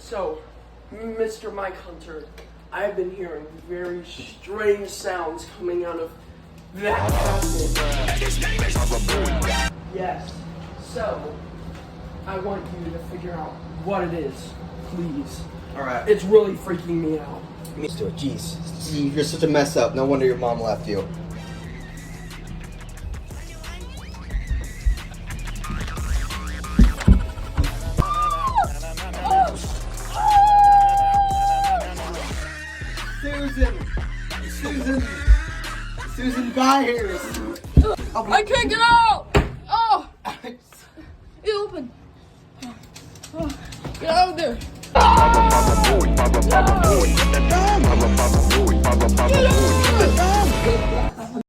So, Mr. Mike Hunter, I have been hearing very strange sounds coming out of that cabinet. Yes. So, I want you to figure out what it is, please. Alright. It's really freaking me out. Me too. Jeez. You're such a mess up. No wonder your mom left you. Susan Byers! I can't get out! Oh! It opened. Oh, get out of there! Get out!